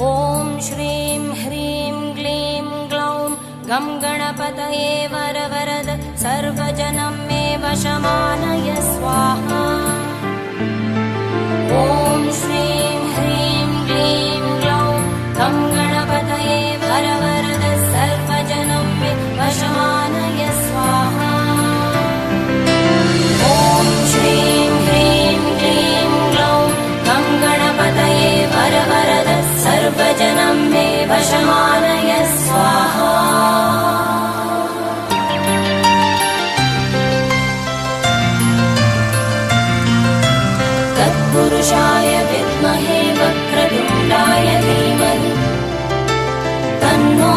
ॐ श्रीं ह्रीं क्लीं ग्लौं गं गणपतये वरवरद सर्वजनं मे वशमानय स्वाहा। ॐ श्रीं ह्रीं क्लीं ग्लौं गं गणपतये वरवरद सर्वजनं मे वशमानय स्वाहा। ॐ श्रीं ह्रीं क्लीं ग्लौं गं गणपतये वरवरद सर्वजनं मे वशमानय स्वाहा। तत्पुरुषाय विद्महे वक्रतुण्डाय धीमहि तन्नो